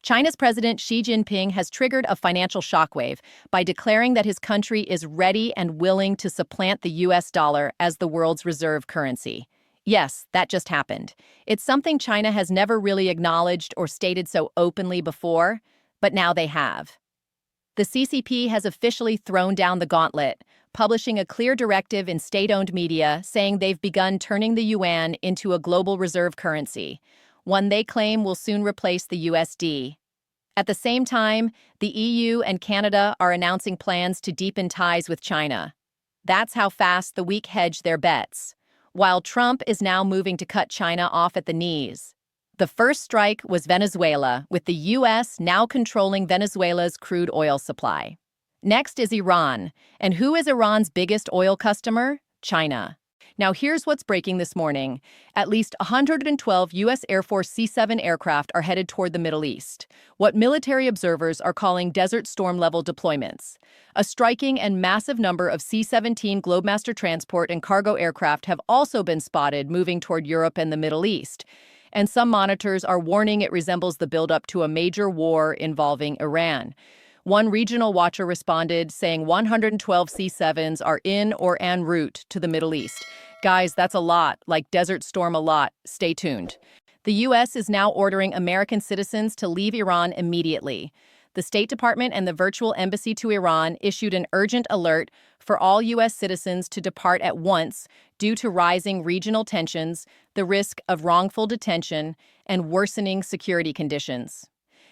China's President Xi Jinping has triggered a financial shockwave by declaring that his country is ready and willing to supplant the US dollar as the world's reserve currency. Yes, that just happened. It's something China has never really acknowledged or stated so openly before, but now they have. The CCP has officially thrown down the gauntlet, publishing a clear directive in state-owned media saying they've begun turning the yuan into a global reserve currency, one they claim will soon replace the USD. At the same time, the EU and Canada are announcing plans to deepen ties with China. That's how fast the weak hedge their bets, while Trump is now moving to cut China off at the knees. The first strike was Venezuela, with the U.S. now controlling Venezuela's crude oil supply. Next is Iran. And who is Iran's biggest oil customer? China. Now here's what's breaking this morning. At least 112 U.S. Air Force C-7 aircraft are headed toward the Middle East, what military observers are calling Desert Storm-level deployments. A striking and massive number of C-17 Globemaster transport and cargo aircraft have also been spotted moving toward Europe and the Middle East. And some monitors are warning it resembles the buildup to a major war involving Iran. One regional watcher responded, saying 112 C-7s are in or en route to the Middle East. Guys, that's a lot, like Desert Storm a lot. Stay tuned. The U.S. is now ordering American citizens to leave Iran immediately. The State Department and the virtual embassy to Iran issued an urgent alert for all U.S. citizens to depart at once due to rising regional tensions, the risk of wrongful detention, and worsening security conditions.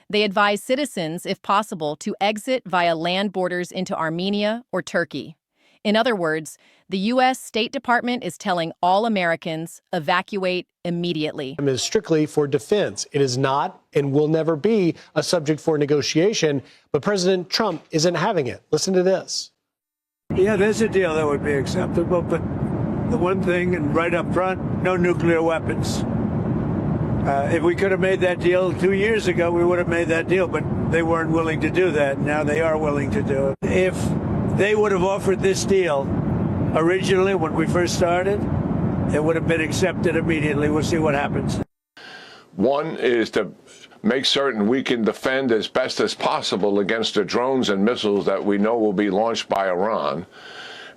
They advise citizens, if possible, to exit via land borders into Armenia or Turkey. In other words, the U.S. State Department is telling all Americans, evacuate immediately. It is strictly for defense. It is not and will never be a subject for negotiation, but President Trump isn't having it. Listen to this. Yeah, there's a deal that would be acceptable, but the one thing, and right up front, no nuclear weapons. If we could have made that deal 2 years ago, we would have made that deal, but they weren't willing to do that. Now they are willing to do it. If they would have offered this deal originally when we first started, it would have been accepted immediately. We'll see what happens. One is to make certain we can defend as best as possible against the drones and missiles that we know will be launched by Iran.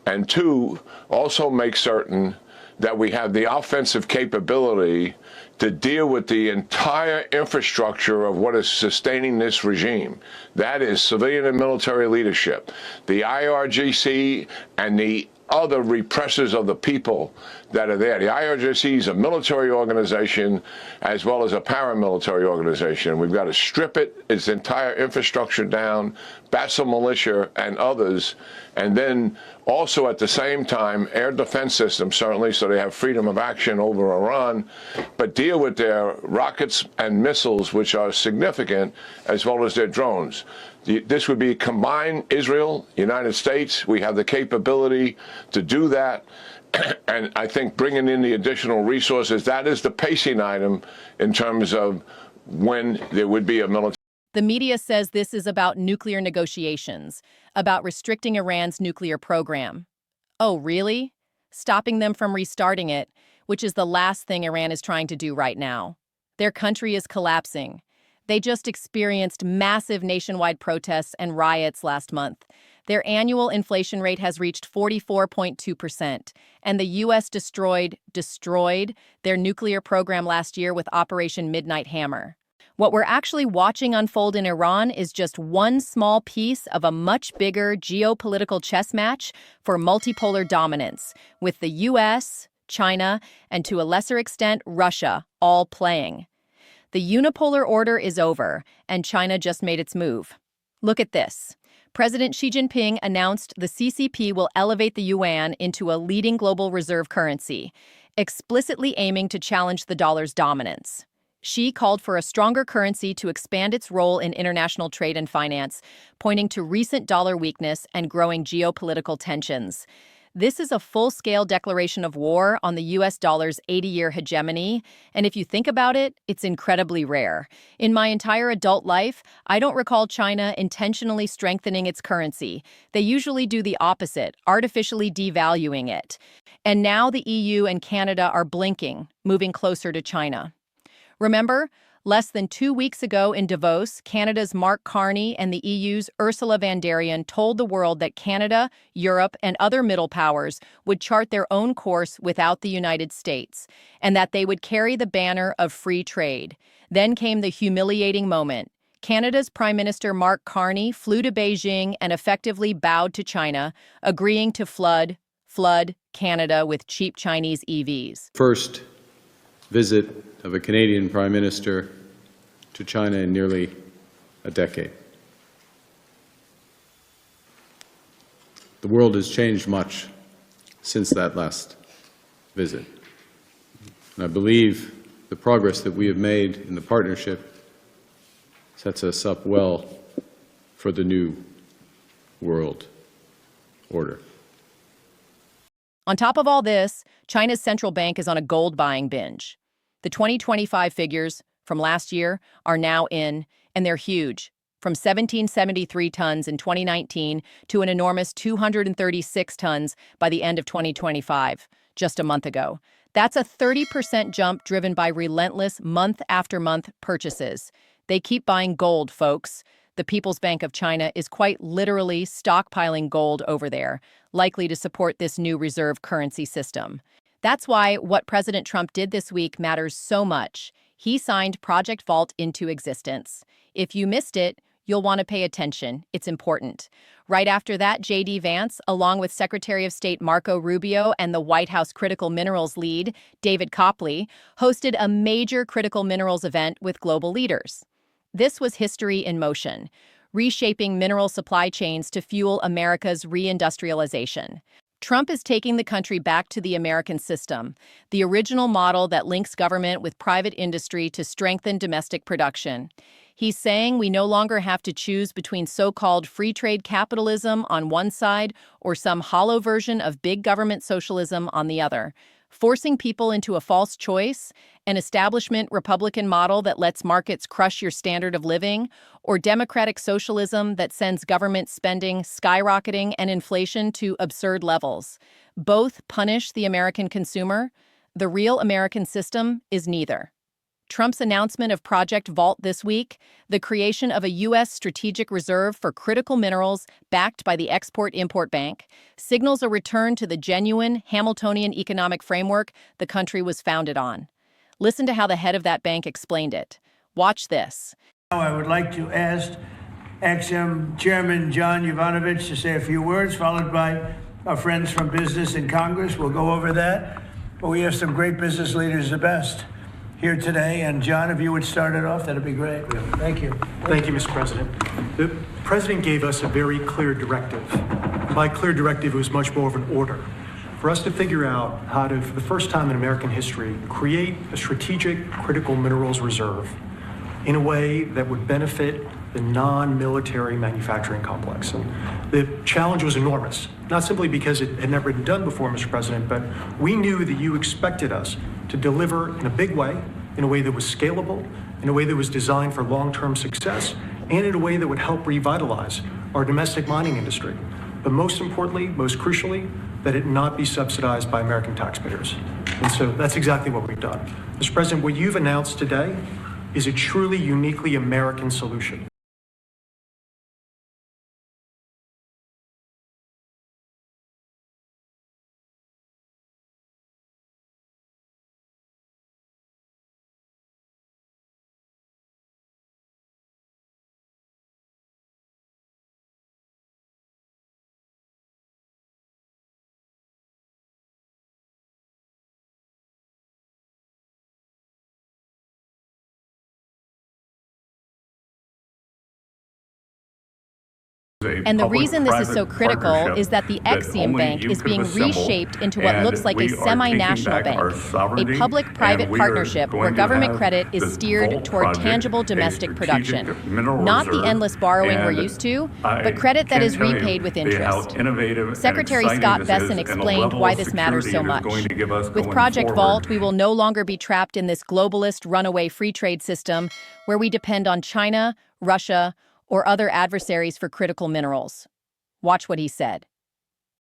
And two, also make certain that we have the offensive capability to deal with the entire infrastructure of what is sustaining this regime. That is civilian and military leadership, the IRGC and the other repressors of the people that are there. The IRGC is a military organization as well as a paramilitary organization. We've got to strip its entire infrastructure down, Basel militia and others, and then also at the same time air defense systems, certainly, so they have freedom of action over Iran, but deal with their rockets and missiles, which are significant, as well as their drones. This would be combined Israel, United States. We have the capability to do that. And I think bringing in the additional resources, that is the pacing item in terms of when there would be a military. The media says this is about nuclear negotiations, about restricting Iran's nuclear program. Oh, really? Stopping them from restarting it, which is the last thing Iran is trying to do right now. Their country is collapsing. They just experienced massive nationwide protests and riots last month. Their annual inflation rate has reached 44.2%, and the U.S. destroyed their nuclear program last year with Operation Midnight Hammer. What we're actually watching unfold in Iran is just one small piece of a much bigger geopolitical chess match for multipolar dominance, with the U.S., China, and to a lesser extent, Russia, all playing. The unipolar order is over, and China just made its move. Look at this. President Xi Jinping announced the CCP will elevate the yuan into a leading global reserve currency, explicitly aiming to challenge the dollar's dominance. Xi called for a stronger currency to expand its role in international trade and finance, pointing to recent dollar weakness and growing geopolitical tensions. This is a full-scale declaration of war on the U.S. dollar's 80-year hegemony, and if you think about it, it's incredibly rare. In my entire adult life, I don't recall China intentionally strengthening its currency. They usually do the opposite, artificially devaluing it. And now the EU and Canada are blinking, moving closer to China. Remember, Less than 2 weeks ago in Davos, Canada's Mark Carney and the EU's Ursula von der Leyen told the world that Canada, Europe, and other middle powers would chart their own course without the United States, and that they would carry the banner of free trade. Then came the humiliating moment. Canada's Prime Minister Mark Carney flew to Beijing and effectively bowed to China, agreeing to flood Canada with cheap Chinese EVs. First visit of a Canadian Prime Minister to China in nearly a decade. The world has changed much since that last visit. And I believe the progress that we have made in the partnership sets us up well for the new world order. On top of all this, China's central bank is on a gold buying binge. The 2025 figures from last year are now in, and they're huge, from 1,773 tons in 2019 to an enormous 236 tons by the end of 2025, just a month ago. That's a 30% jump driven by relentless month-after-month purchases. They keep buying gold, folks. The People's Bank of China is quite literally stockpiling gold over there, likely to support this new reserve currency system. That's why what President Trump did this week matters so much. He signed Project Vault into existence. If you missed it, you'll want to pay attention. It's important. Right after that, J.D. Vance, along with Secretary of State Marco Rubio and the White House critical minerals lead, David Copley, hosted a major critical minerals event with global leaders. This was history in motion, reshaping mineral supply chains to fuel America's reindustrialization. Trump is taking the country back to the American system, the original model that links government with private industry to strengthen domestic production. He's saying we no longer have to choose between so-called free trade capitalism on one side or some hollow version of big government socialism on the other, forcing people into a false choice, an establishment Republican model that lets markets crush your standard of living, or democratic socialism that sends government spending skyrocketing and inflation to absurd levels. Both punish the American consumer. The real American system is neither. Trump's announcement of Project Vault this week, the creation of a U.S. strategic reserve for critical minerals backed by the Export-Import Bank, signals a return to the genuine Hamiltonian economic framework the country was founded on. Listen to how the head of that bank explained it. Watch this. Now I would like to ask Ex-Im Chairman John Yovanovitch to say a few words, followed by our friends from business in Congress. We'll go over that. But we have some great business leaders, the best, here today. And John, if you would start it off, that'd be great. Thank you. Thank you, Mr. President. The President gave us a very clear directive. By clear directive, it was much more of an order for us to figure out how to, for the first time in American history, create a strategic critical minerals reserve in a way that would benefit the non-military manufacturing complex. And the challenge was enormous, not simply because it had never been done before, Mr. President, but we knew that you expected us to deliver in a big way, in a way that was scalable, in a way that was designed for long-term success, and in a way that would help revitalize our domestic mining industry. But most importantly, most crucially, that it not be subsidized by American taxpayers. And so that's exactly what we've done. Mr. President, what you've announced today is a truly uniquely American solution. And the reason this is so critical is that the Ex-Im Bank is being reshaped into what looks like a semi-national bank, a public-private partnership where government credit is steered toward tangible domestic production. Not the endless borrowing we're used to, but credit that is repaid with interest. Secretary Scott Bessent explained why this matters so much. With Project Vault, we will no longer be trapped in this globalist runaway free trade system where we depend on China, Russia, or other adversaries for critical minerals. Watch what he said.